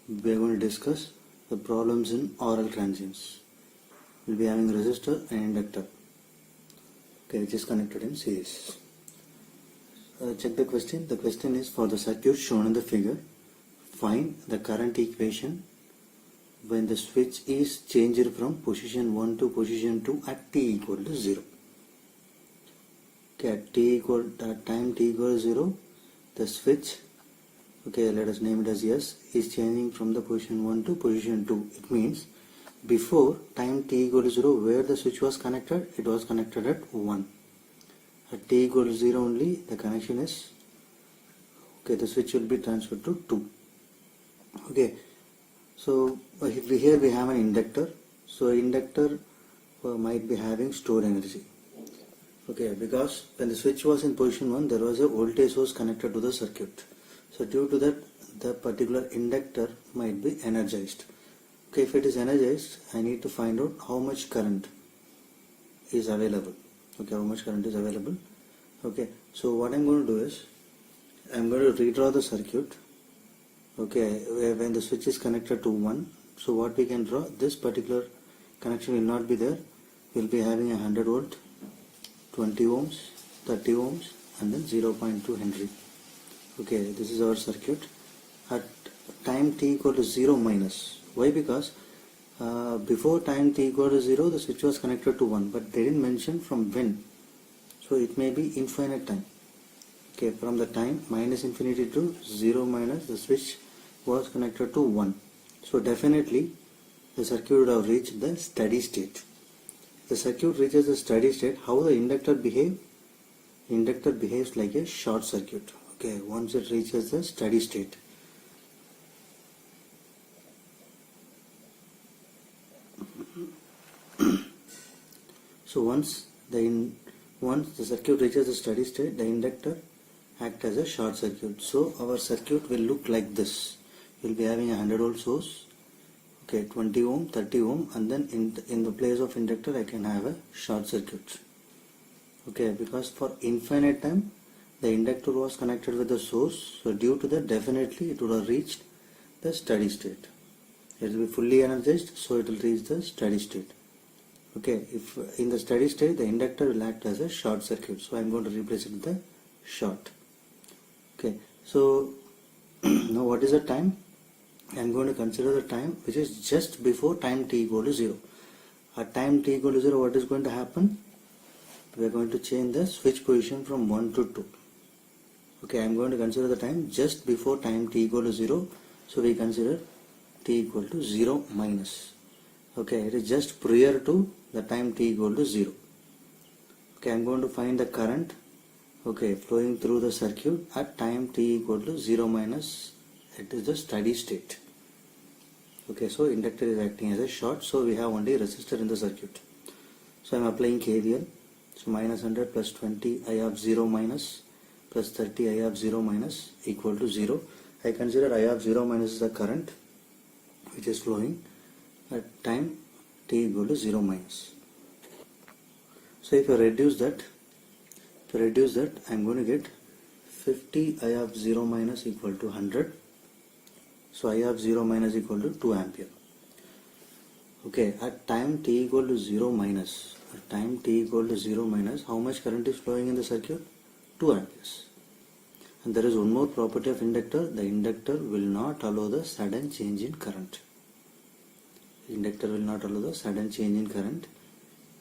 we are going to discuss the problems in oral transients. We'll be having a resistor and inductor, okay, which is connected in series. Check the question. The question is, for the circuit shown in the figure, find the current equation when the switch is changed from position 1 to position 2 at t equal to 0. Okay, at time t equal to 0, the switch, okay, let us name it as S, is changing from the position 1 to position 2. It means before time t equal to 0, where the switch was connected, it was connected at 1. At t equal to 0 only, the connection is, okay, the switch will be transferred to 2. Okay, so here we have an inductor. So inductor might be having stored energy. Okay, because when the switch was in position 1, there was a voltage source connected to the circuit. So due to that, the particular inductor might be energized. Okay, if it is energized, I need to find out how much current is available. Okay, how much current is available. Okay, so what I'm going to do is, I'm going to redraw the circuit. Okay, when the switch is connected to 1, so what we can draw, this particular connection will not be there. We'll be having a 100 volt, 20 ohms, 30 ohms, and then 0.2 Henry. Okay, this is our circuit at time t equal to 0 minus. Why? Because before time t equal to 0, the switch was connected to 1, but they didn't mention from when. So it may be infinite time. Okay, from the time minus infinity to 0 minus, the switch was connected to 1. So definitely the circuit would have reached the steady state. The circuit reaches the steady state. How the inductor behave? Inductor behaves like a short circuit. Okay, once it reaches the steady state. So once the circuit reaches the steady state, the inductor acts as a short circuit. So our circuit will look like this. We'll be having a 100 volt source, okay, 20 ohm, 30 ohm, and then in the place of inductor I can have a short circuit. Okay, because for infinite time the inductor was connected with the source, so due to that, definitely it would have reached the steady state. It will be fully energized, so it will reach the steady state. Okay, if in the steady state the inductor will act as a short circuit, so I am going to replace it with the short. Okay, so now what is the time? I am going to consider the time which is just before time t equal to 0. At time t equal to 0, what is going to happen? We are going to change the switch position from 1 to 2. Okay, I am going to consider the time just before time t equal to 0. So we consider t equal to 0 minus. Okay, it is just prior to the time t equal to 0. Okay, I am going to find the current, okay, flowing through the circuit at time t equal to 0 minus. It is the steady state. Okay, so inductor is acting as a short, so we have only resistor in the circuit. So I am applying KVL. So minus 100 plus 20 I of 0 minus plus 30 I of 0 minus equal to 0. I consider I of 0 minus is the current which is flowing at time t equal to 0 minus. So if I reduce that, I am going to get 50 I of 0 minus equal to 100. So I of 0 minus equal to 2 ampere. Okay, at time t equal to 0 minus, how much current is flowing in the circuit? 2 amperes. And there is one more property of inductor. The inductor will not allow the sudden change in current.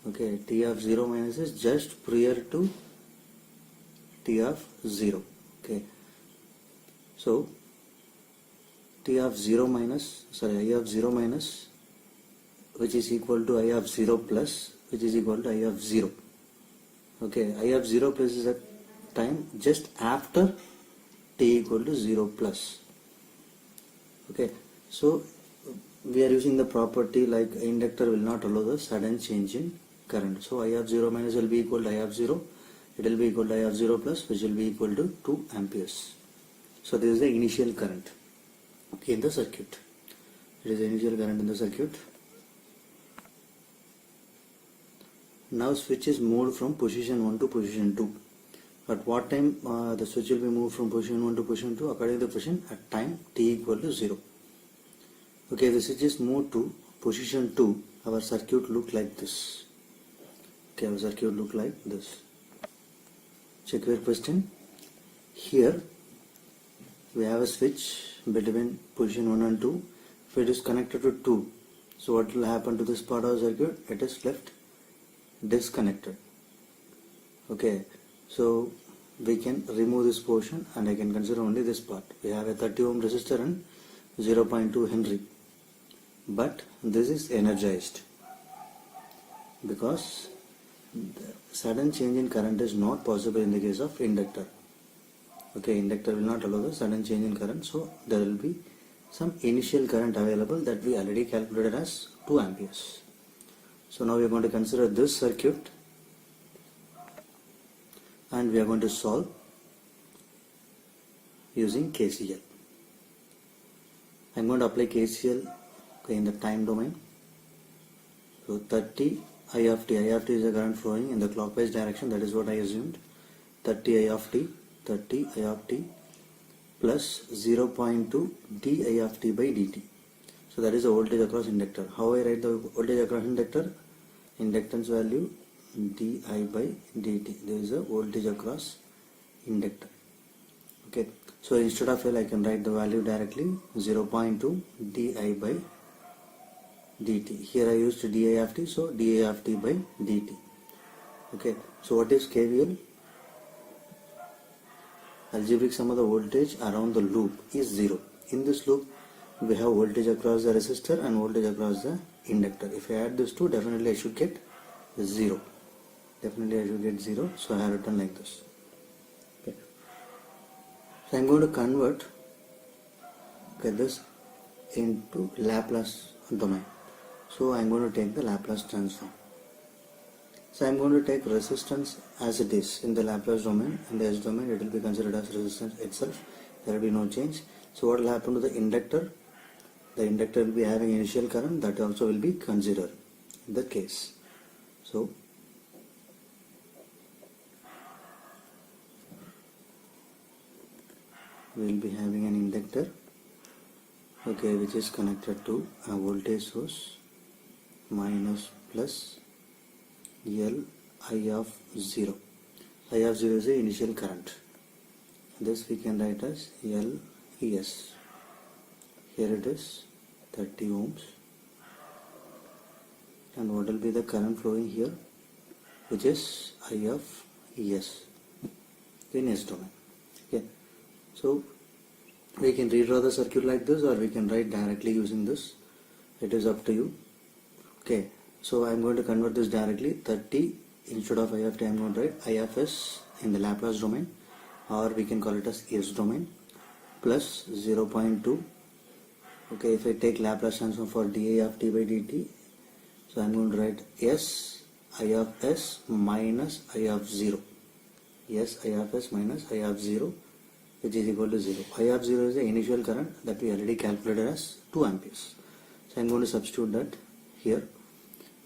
Okay, t of 0 minus is just prior to t of 0. Okay, so I of 0 minus, which is equal to I of 0 plus, which is equal to I of 0. Okay, I of 0 plus is a time just after t equal to 0 plus. Okay, so we are using the property like inductor will not allow the sudden change in current. So I of 0 minus will be equal to I of 0. It will be equal to I of 0 plus, which will be equal to 2 amperes. So this is the initial current, okay, in the circuit. It is the initial current in the circuit. Now switch is moved from position 1 to position 2. At what time the switch will be moved from position 1 to position 2? According to the question, at time t equal to 0. Okay, if the switch is moved to position 2, our circuit look like this. Okay, our circuit look like this. Check your question. Here we have a switch between position 1 and 2. If it is connected to 2, so what will happen to this part of the circuit? It is left disconnected. Okay, so we can remove this portion and I can consider only this part. We have a 30 ohm resistor and 0.2 Henry, but this is energized because the sudden change in current is not possible in the case of inductor. Okay, inductor will not allow the sudden change in current, so there will be some initial current available that we already calculated as 2 amperes. So now we are going to consider this circuit and we are going to solve using KCL. I am going to apply KCL in the time domain. So 30 I of t is the current flowing in the clockwise direction, that is what I assumed. 30 I of t plus 0.2 di of t by dt. So that is the voltage across inductor. How I write the voltage across inductor? Inductance value di by dt. There is a voltage across inductor. Okay, so instead of L I can write the value directly, 0.2 di by dt. Here I used di of t, so di of t by dt. Okay, so what is KVL? Algebraic sum of the voltage around the loop is 0. In this loop we have voltage across the resistor and voltage across the inductor. If I add these two, definitely I should get 0. Definitely I should get 0. So I have written like this. Okay. So I am going to convert this into Laplace domain. So I am going to take the Laplace transform. So I am going to take resistance as it is in the Laplace domain. In the S domain it will be considered as resistance itself. There will be no change. So what will happen to the inductor? The inductor will be having initial current, that also will be considered in that case. So we will be having an inductor, okay, which is connected to a voltage source minus plus L I of 0. I of 0 is the initial current. This we can write as L ES. Here it is 30 ohms. And what will be the current flowing here, which is I of ES in S domain. Okay, so we can redraw the circuit like this or we can write directly using this. It is up to you. Okay, so I am going to convert this directly. 30 instead of I of t I am going to write I of S in the Laplace domain, or we can call it as S domain, plus 0.2. Okay, if I take Laplace transform for di of t by dt, so I am going to write S I of S minus I of 0. Yes, I of S minus I of 0, which is equal to 0. I of 0 is the initial current that we already calculated as 2 amperes. So I am going to substitute that here.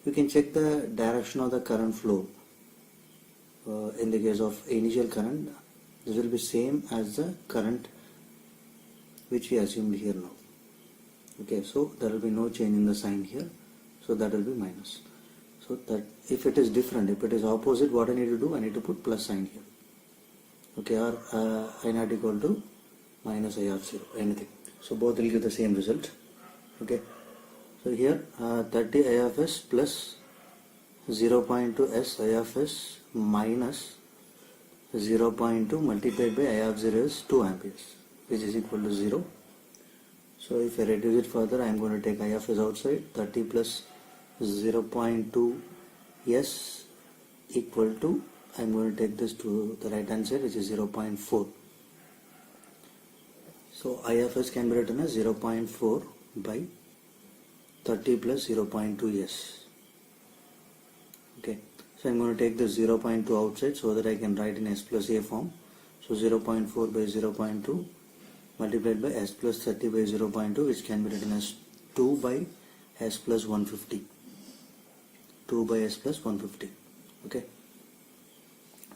You can check the direction of the current flow. In the case of initial current, this will be same as the current which we assumed here now. Okay, so there will be no change in the sign here, so that will be minus. So that if it is different, if it is opposite, what I need to do? I need to put plus sign here. Okay, or I not equal to minus I of 0, anything. So both will give the same result. Okay, so here 30 I of S plus 0.2 S I of S minus 0.2 multiplied by I of 0 is 2 amperes, which is equal to 0. So if I reduce it further, I am going to take I of S outside. 30 plus 0.2 S equal to, I am going to take this to the right hand side, which is 0.4. So I of S can be written as 0.4 by 30 plus 0.2 S. Okay, so I am going to take the 0.2 outside so that I can write in S plus A form. So 0.4 by 0.2 multiplied by S plus 30 by 0.2, which can be written as 2 by S plus 150. 2 by S plus 150. Okay,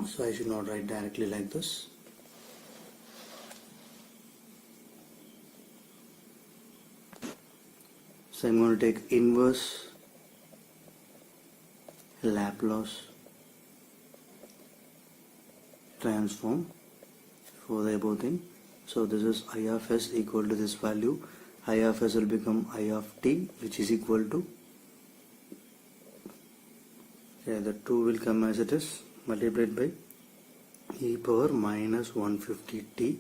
so I should not write directly like this. So I'm going to take inverse Laplace transform for the above thing. So this is I of s equal to this value. I of s will become I of t, which is equal to, the 2 will come as it is, multiplied by e power minus 150t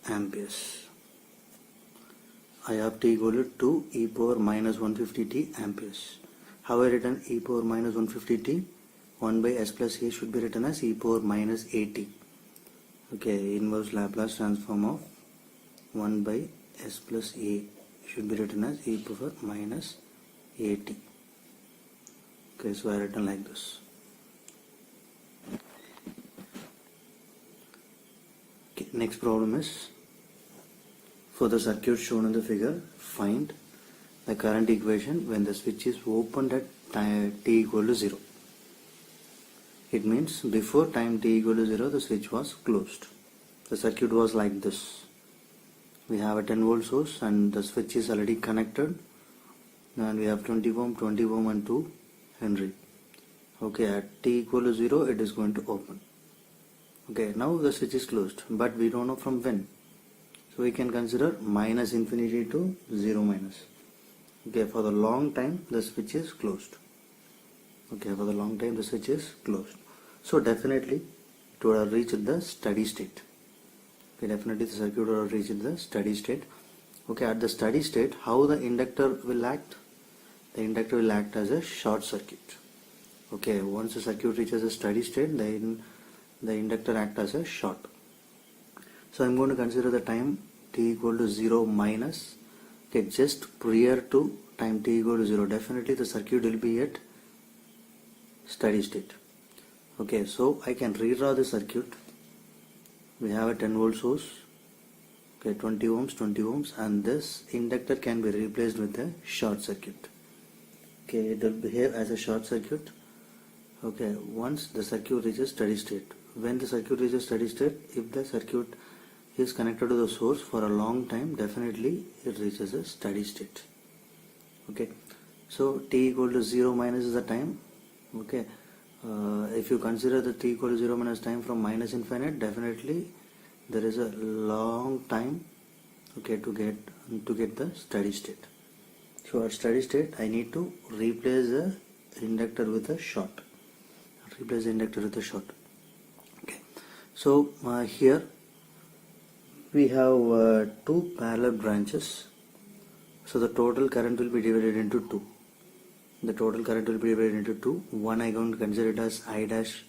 amperes. I of t equal to 2 e power minus 150t amperes. How I written e power minus 150t? 1 by s plus a should be written as e power minus at. Okay, inverse Laplace transform of 1 by s plus a should be written as e power minus at. Okay, so I written like this. Okay, next problem is, for the circuit shown in the figure, find the current equation when the switch is opened at t equal to 0. It means before time t equal to 0 the switch was closed. The circuit was like this. We have a 10 volt source and the switch is already connected, and we have 20 ohm, 20 ohm and 2 Henry. Okay, at t equal to 0 it is going to open. Okay, now the switch is closed, but we don't know from when. So we can consider minus infinity to 0 minus. Okay, for the long time the switch is closed. Okay, for the long time the switch is closed. So definitely it would have reached the steady state. Okay, definitely the circuit would have reached the steady state. Okay, at the steady state, how the inductor will act? The inductor will act as a short circuit. Okay, once the circuit reaches a steady state, then the inductor acts as a short. So I'm going to consider the time t equal to 0 minus, okay, just prior to time t equal to 0. Definitely the circuit will be at steady state. Okay, so I can redraw the circuit. We have a 10 volt source, okay, 20 ohms, and this inductor can be replaced with a short circuit. Okay, it will behave as a short circuit. Okay, once the circuit reaches steady state. When the circuit reaches steady state, if the circuit is connected to the source for a long time, definitely it reaches a steady state. Okay, so t equal to 0 minus is the time. Okay, if you consider the t equal to 0 minus time from minus infinite, definitely there is a long time, okay, to get the steady state. So at steady state I need to replace the inductor with a short. Okay, so here we have two parallel branches, so the total current will be divided into two. One I going to consider it as I dash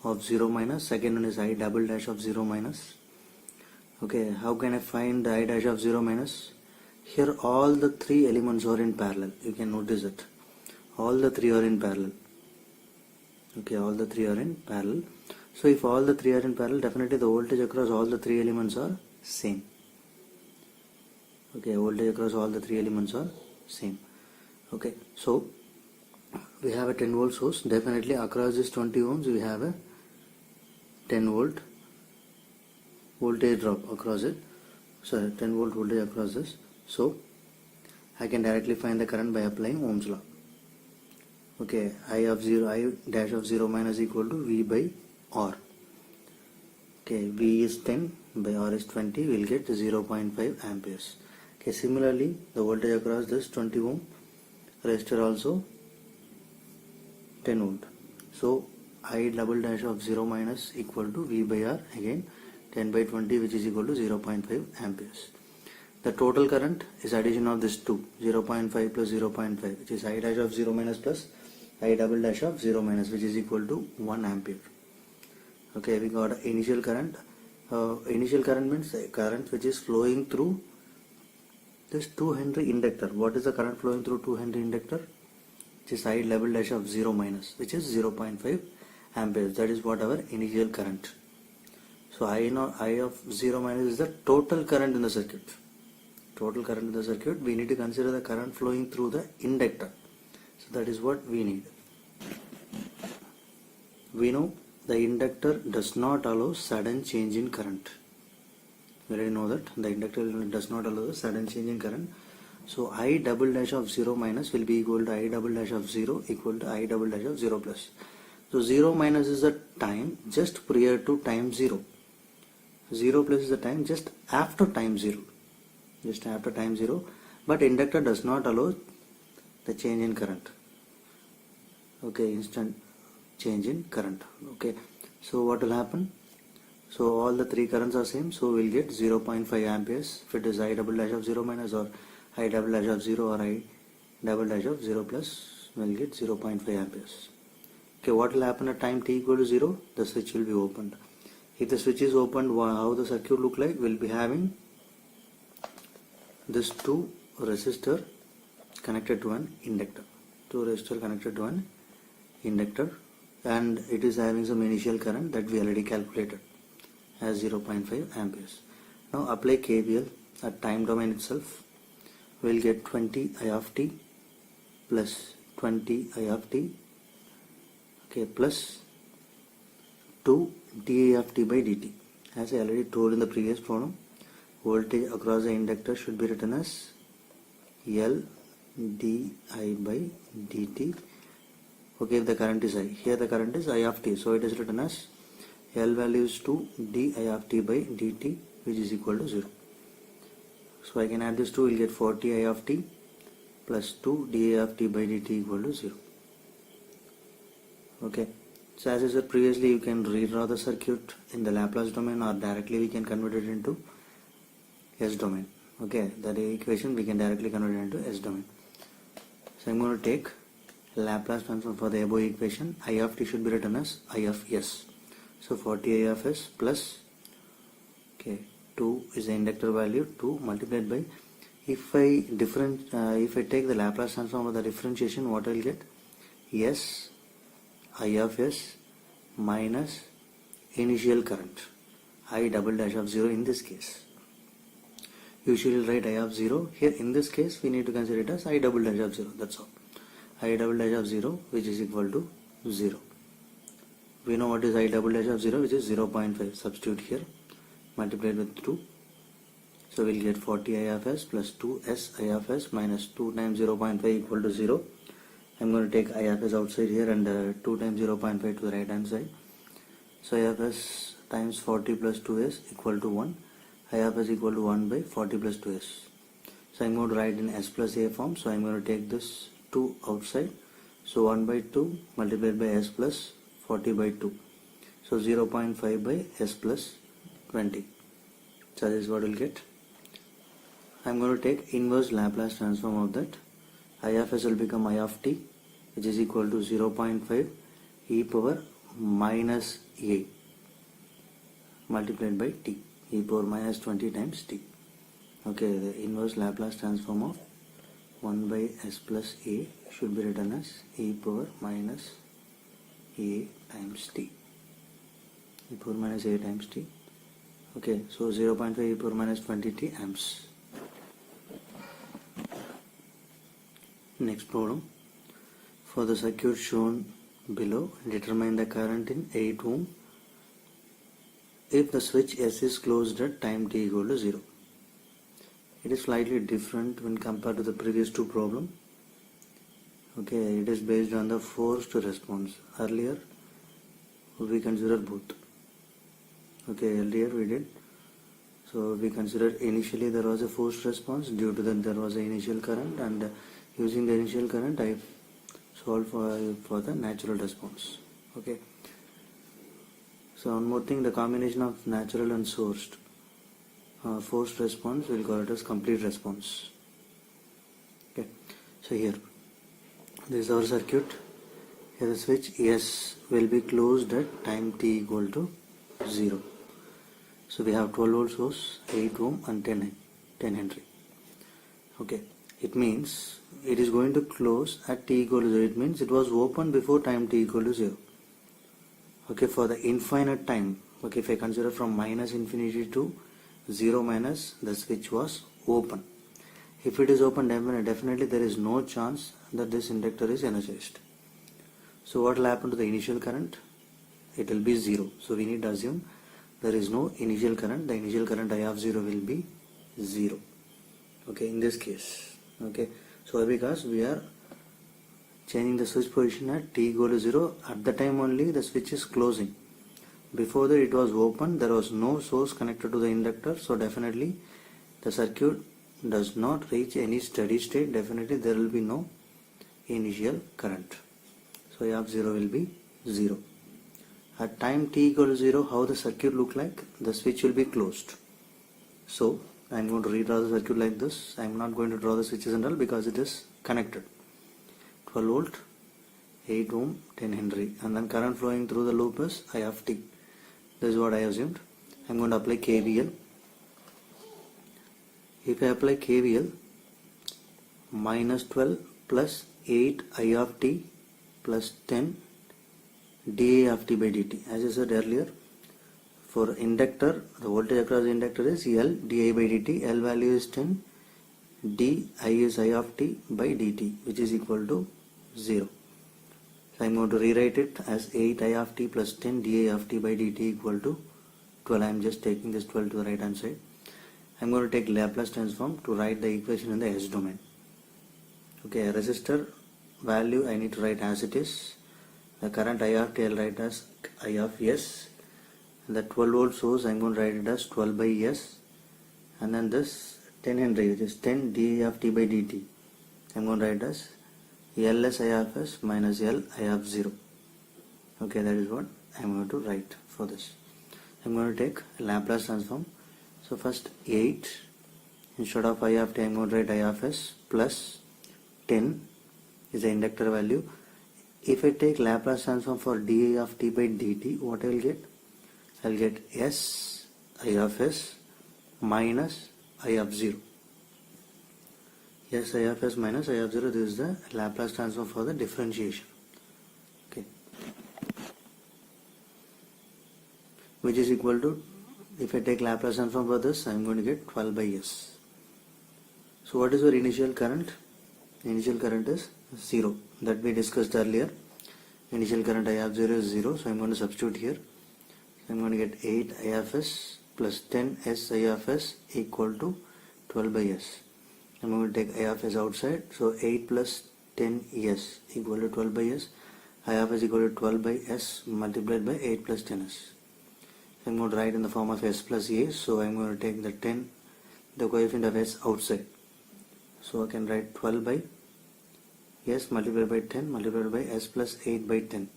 of 0 minus, second one is I double dash of 0 minus. Okay, how can I find the I dash of 0 minus? Here all the three elements are in parallel. You can notice it. All the three are in parallel. Okay, all the three are in parallel. So if all the three are in parallel, definitely the voltage across all the three elements are same. Okay, voltage across all the three elements are same. Okay, so we have a 10 volt source. Definitely across this 20 ohms we have a 10 volt voltage drop across it. So 10 volt voltage across this. So I can directly find the current by applying Ohm's law. Okay, I dash of 0 minus equal to V by R. Okay, V is 10 by R is 20, we'll get 0.5 amperes. Okay, similarly the voltage across this 20 ohm resistor also 10 volt. So I double dash of 0 minus equal to V by R, again 10 by 20, which is equal to 0.5 amperes. The total current is addition of this two, 0.5 plus 0.5, which is I dash of 0 minus plus I double dash of 0 minus, which is equal to 1 ampere. Okay, we got initial current. Initial current means current which is flowing through this 2 Henry inductor. What is the current flowing through 2 Henry inductor? Which is I double dash of 0 minus, which is 0.5 amperes. That is what our initial current. So I of 0 minus is the total current in the circuit. Total current in the circuit. We need to consider the current flowing through the inductor. So that is what we need. We know the inductor does not allow sudden change in current. We already know that the inductor does not allow the sudden change in current. So I double dash of 0 minus will be equal to I double dash of 0 equal to I double dash of 0 plus. So 0 minus is the time just prior to time 0. 0 plus is the time just after time 0. Just after time 0. But inductor does not allow the change in current. Okay, instant change in current. Okay, so what will happen? So all the three currents are same, so we'll get 0.5 amperes if it is I double dash of 0 minus, or I double dash of 0, or I double dash of 0 plus, we'll get 0.5 amperes. Okay, what will happen at time t equal to 0? The switch will be opened. If the switch is opened, how the circuit look like? We'll be having this two resistor connected to an inductor. Two resistor connected to an inductor, and it is having some initial current that we already calculated as 0.5 amperes. Now apply KVL at time domain itself. We'll get 20 I of t plus 20 I of t, okay, plus 2 dI of t by dt. As I already told in the previous problem, voltage across the inductor should be written as L di by dt. Okay, if the current is I, here the current is I of t, so it is written as L value is 2 di of t by dt, which is equal to 0. So I can add this 2, we'll get 40 I of t plus 2 di of t by dt equal to 0. Okay, so as I said previously, you can redraw the circuit in the Laplace domain, or directly we can convert it into S domain. Okay, that equation we can directly convert it into S domain. So I'm going to take Laplace transform for the above equation. I of t should be written as I of S. So 40 I of S plus, okay, 2 is the inductor value, 2 multiplied by, if I take the Laplace transform of the differentiation, what I will get? S I of S minus initial current I double dash of 0 in this case. Usually write I of 0. Here in this case we need to consider it as I double dash of 0. That's all. I double dash of 0, which is equal to 0. We know what is I double dash of 0, which is 0.5. Substitute here, multiplied with 2. So we'll get 40 I of S plus 2s I of S minus 2 times 0.5 equal to 0. I'm going to take I of S outside here, and 2 times 0.5 to the right hand side. So I of S times 40 plus 2s equal to 1. I of S equal to 1 by 40 plus 2s. So I'm going to write in S plus A form. So I'm going to take this 2 outside. So 1 by 2 multiplied by S plus 40 by 2. So 0.5 by S plus 20. So this is what we'll get. I'm going to take inverse Laplace transform of that. I of S will become I of t, which is equal to 0.5 e power minus a multiplied by t, e power minus 20 times t. Okay, the inverse Laplace transform of 1 by S plus a should be written as e power minus a times t. E power minus a times t. Okay, so 0.5 e power minus 20t amps. Next problem. For the circuit shown below, determine the current in 8 ohm if the switch S is closed at time t equal to 0. It is slightly different when compared to the previous two problems. Okay, it is based on the forced response. Earlier we considered both. Okay, earlier we did. So we considered initially there was a forced response, due to that there was an initial current, and using the initial current I solved for the natural response. Okay. So one more thing, the combination of natural and forced response, we'll call it as complete response. Okay. So here, this is our circuit. Here the switch S will be closed at time t equal to 0. So we have 12 volt source, 8 ohm and 10 Henry. Okay. It means it is going to close at t equal to 0. It means it was open before time t equal to 0. Okay, for the infinite time. Okay, if I consider from minus infinity to 0 minus, the switch was open. If it is open, definitely there is no chance that this inductor is energized. So what will happen to the initial current? It will be 0. So we need to assume there is no initial current. The initial current I of 0 will be 0. Okay, in this case. Okay, so because we are changing the switch position at t equal to 0, at the time only the switch is closing. Before that it was open, there was no source connected to the inductor, so definitely the circuit does not reach any steady state. Definitely there will be no initial current. So A of 0 will be 0. At time t equal to 0, how the circuit look like? The switch will be closed. So I am going to redraw the circuit like this. I am not going to draw the switches and all because it is connected. 12 volt, 8 ohm, 10 Henry, and then current flowing through the loop is I of t. This is what I assumed. I am going to apply KVL. If I apply KVL, minus 12 plus 8 I of t plus 10 dA of t by dt. As I said earlier, for inductor, the voltage across the inductor is L dI by dt. L value is 10, d I is I of t by dt, which is equal to 0. So I am going to rewrite it as 8 I of t plus 10 dI of t by dt equal to 12. I am just taking this 12 to the right hand side. I am going to take Laplace transform to write the equation in the S domain. Okay, a resistor value I need to write as it is. The current I of t I will write as I of S. The 12 volt source I am going to write it as 12 by S. And then this 10 Henry, which is 10 dA of t by dt, I am going to write as Ls I of S minus L I of 0. Okay, that is what I am going to write for this. I am going to take Laplace transform. So first 8, instead of I of t I am going to write I of S plus 10 is the inductor value. If I take Laplace transform for dA of t by dt, what I will get? I will get S I of S minus I of 0. S I of S minus I of 0, this is the Laplace transform for the differentiation. Okay, which is equal to, if I take Laplace transform for this, I am going to get 12 by S. So what is your initial current? Initial current is 0, that we discussed earlier. Initial current I of 0 is 0, so I am going to substitute here. I am going to get 8 I of S plus 10 S I of S equal to 12 by S. I am going to take I of S outside, so 8 plus 10 S equal to 12 by S. I of S equal to 12 by S multiplied by 8 plus 10 S. I am going to write in the form of S plus A, so I am going to take the 10, the coefficient of S outside. So I can write 12 by S multiplied by 10 multiplied by S plus 8 by 10.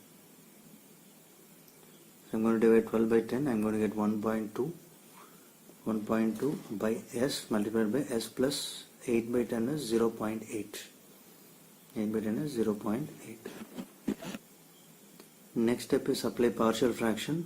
So I am going to divide 12 by 10, I am going to get 1.2. 1.2 by S multiplied by S plus 8 by 10 is 0.8. 8 by 10 is 0.8. Next step is apply partial fraction.